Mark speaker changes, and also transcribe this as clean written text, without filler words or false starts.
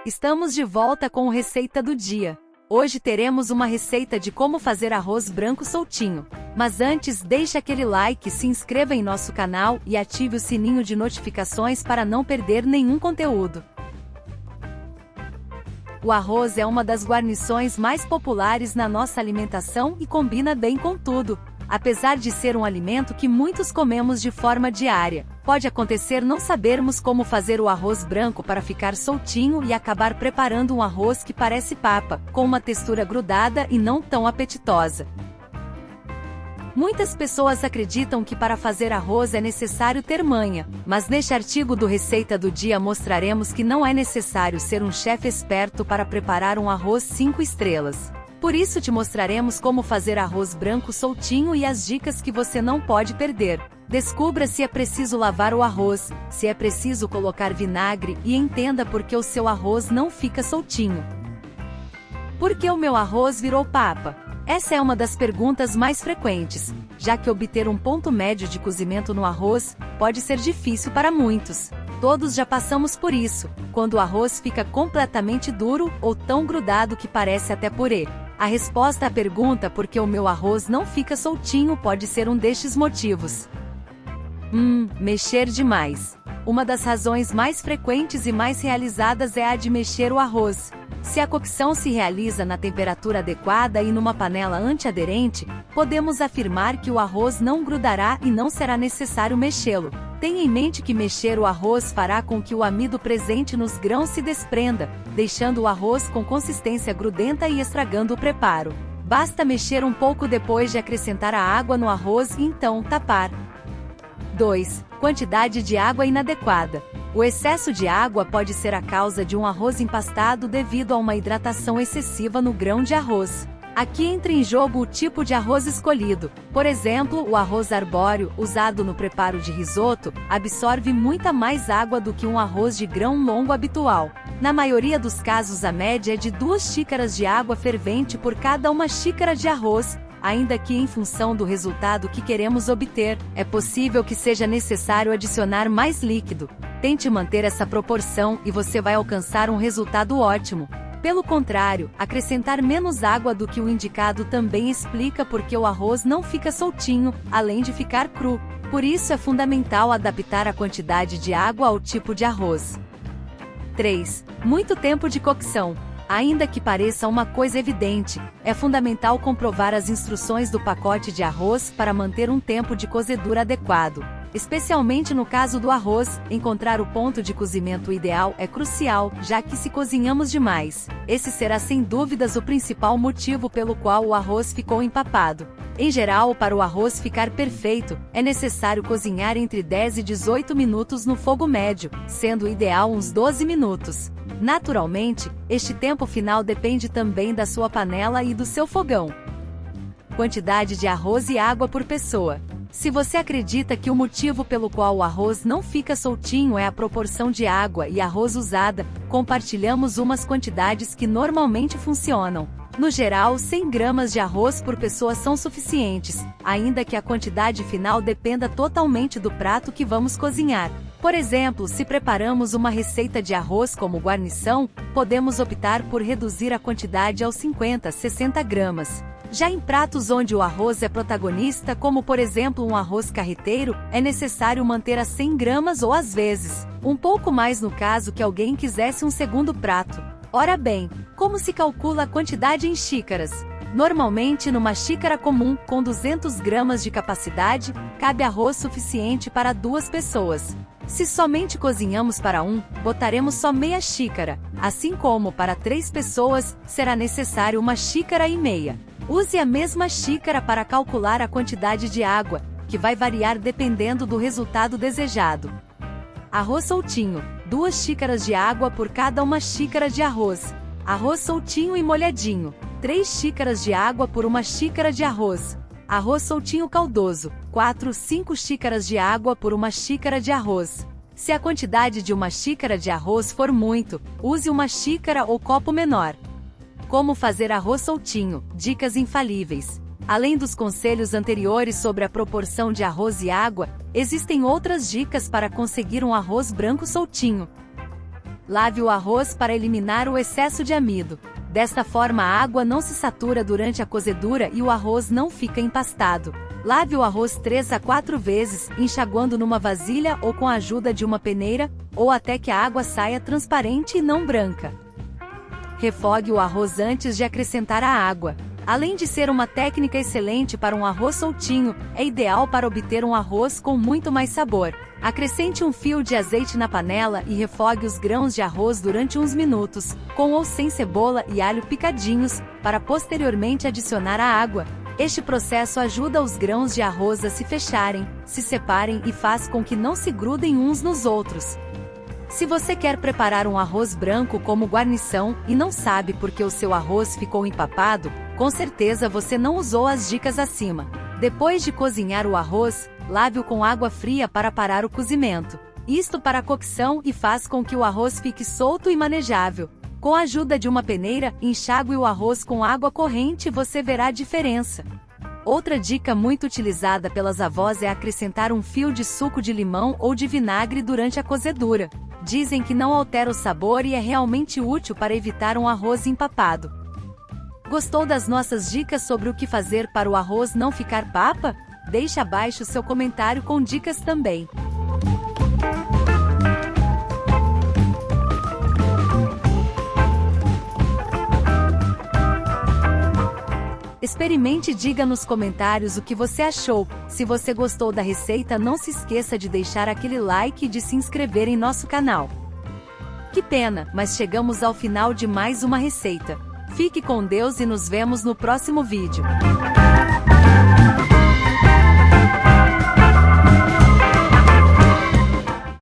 Speaker 1: Estamos de volta com a receita do dia. Hoje teremos uma receita de como fazer arroz branco soltinho. Mas antes, deixe aquele like, se inscreva em nosso canal e ative o sininho de notificações para não perder nenhum conteúdo. O arroz é uma das guarnições mais populares na nossa alimentação e combina bem com tudo. Apesar de ser um alimento que muitos comemos de forma diária, pode acontecer não sabermos como fazer o arroz branco para ficar soltinho e acabar preparando um arroz que parece papa, com uma textura grudada e não tão apetitosa. Muitas pessoas acreditam que para fazer arroz é necessário ter manha, mas neste artigo do Receita do Dia mostraremos que não é necessário ser um chefe esperto para preparar um arroz 5 estrelas. Por isso te mostraremos como fazer arroz branco soltinho e as dicas que você não pode perder. Descubra se é preciso lavar o arroz, se é preciso colocar vinagre e entenda por que o seu arroz não fica soltinho. Por que o meu arroz virou papa? Essa é uma das perguntas mais frequentes, já que obter um ponto médio de cozimento no arroz pode ser difícil para muitos. Todos já passamos por isso, quando o arroz fica completamente duro ou tão grudado que parece até purê. A resposta à pergunta por que o meu arroz não fica soltinho pode ser um destes motivos. Mexer demais. Uma das razões mais frequentes e mais realizadas é a de mexer o arroz. Se a cocção se realiza na temperatura adequada e numa panela antiaderente, podemos afirmar que o arroz não grudará e não será necessário mexê-lo. Tenha em mente que mexer o arroz fará com que o amido presente nos grãos se desprenda, deixando o arroz com consistência grudenta e estragando o preparo. Basta mexer um pouco depois de acrescentar a água no arroz e então tapar. 2. Quantidade de água inadequada. O excesso de água pode ser a causa de um arroz empastado devido a uma hidratação excessiva no grão de arroz. Aqui entra em jogo o tipo de arroz escolhido. Por exemplo, o arroz arbóreo, usado no preparo de risoto, absorve muita mais água do que um arroz de grão longo habitual. Na maioria dos casos, a média é de 2 xícaras de água fervente por cada 1 xícara de arroz, ainda que em função do resultado que queremos obter, é possível que seja necessário adicionar mais líquido. Tente manter essa proporção e você vai alcançar um resultado ótimo. Pelo contrário, acrescentar menos água do que o indicado também explica por que o arroz não fica soltinho, além de ficar cru. Por isso é fundamental adaptar a quantidade de água ao tipo de arroz. 3. Muito tempo de cocção. Ainda que pareça uma coisa evidente, é fundamental comprovar as instruções do pacote de arroz para manter um tempo de cozedura adequado. Especialmente no caso do arroz, encontrar o ponto de cozimento ideal é crucial, já que se cozinhamos demais, esse será sem dúvidas o principal motivo pelo qual o arroz ficou empapado. Em geral, para o arroz ficar perfeito, é necessário cozinhar entre 10 e 18 minutos no fogo médio, sendo ideal uns 12 minutos. Naturalmente, este tempo final depende também da sua panela e do seu fogão. Quantidade de arroz e água por pessoa. Se você acredita que o motivo pelo qual o arroz não fica soltinho é a proporção de água e arroz usada, compartilhamos umas quantidades que normalmente funcionam. No geral, 100 gramas de arroz por pessoa são suficientes, ainda que a quantidade final dependa totalmente do prato que vamos cozinhar. Por exemplo, se preparamos uma receita de arroz como guarnição, podemos optar por reduzir a quantidade aos 50, 60 gramas. Já em pratos onde o arroz é protagonista, como por exemplo um arroz carreteiro, é necessário manter a 100 gramas ou às vezes, um pouco mais no caso que alguém quisesse um segundo prato. Ora bem, como se calcula a quantidade em xícaras? Normalmente numa xícara comum, com 200 gramas de capacidade, cabe arroz suficiente para 2 pessoas. Se somente cozinhamos para botaremos só meia xícara, assim como para 3 pessoas, será necessário 1,5 xícaras. Use a mesma xícara para calcular a quantidade de água, que vai variar dependendo do resultado desejado. Arroz soltinho, 2 xícaras de água por cada 1 xícara de arroz. Arroz soltinho e molhadinho, 3 xícaras de água por 1 xícara de arroz. Arroz soltinho caldoso, 4, 5 xícaras de água por 1 xícara de arroz. Se a quantidade de 1 xícara de arroz for muito, use 1 xícara ou copo menor. Como fazer arroz soltinho, dicas infalíveis. Além dos conselhos anteriores sobre a proporção de arroz e água, existem outras dicas para conseguir um arroz branco soltinho. Lave o arroz para eliminar o excesso de amido. Desta forma a água não se satura durante a cozedura e o arroz não fica empastado. Lave o arroz 3 a 4 vezes, enxaguando numa vasilha ou com a ajuda de uma peneira, ou até que a água saia transparente e não branca. Refogue o arroz antes de acrescentar a água. Além de ser uma técnica excelente para um arroz soltinho, é ideal para obter um arroz com muito mais sabor. Acrescente um fio de azeite na panela e refogue os grãos de arroz durante uns minutos, com ou sem cebola e alho picadinhos, para posteriormente adicionar a água. Este processo ajuda os grãos de arroz a se fecharem, se separem e faz com que não se grudem uns nos outros. Se você quer preparar um arroz branco como guarnição e não sabe por que o seu arroz ficou empapado, com certeza você não usou as dicas acima. Depois de cozinhar o arroz, lave-o com água fria para parar o cozimento. Isto para a cocção e faz com que o arroz fique solto e manejável. Com a ajuda de uma peneira, enxague o arroz com água corrente e você verá a diferença. Outra dica muito utilizada pelas avós é acrescentar um fio de suco de limão ou de vinagre durante a cozedura. Dizem que não altera o sabor e é realmente útil para evitar um arroz empapado. Gostou das nossas dicas sobre o que fazer para o arroz não ficar papa? Deixe abaixo seu comentário com dicas também. Experimente e diga nos comentários o que você achou. Se você gostou da receita, não se esqueça de deixar aquele like e de se inscrever em nosso canal. Que pena, mas chegamos ao final de mais uma receita. Fique com Deus e nos vemos no próximo vídeo.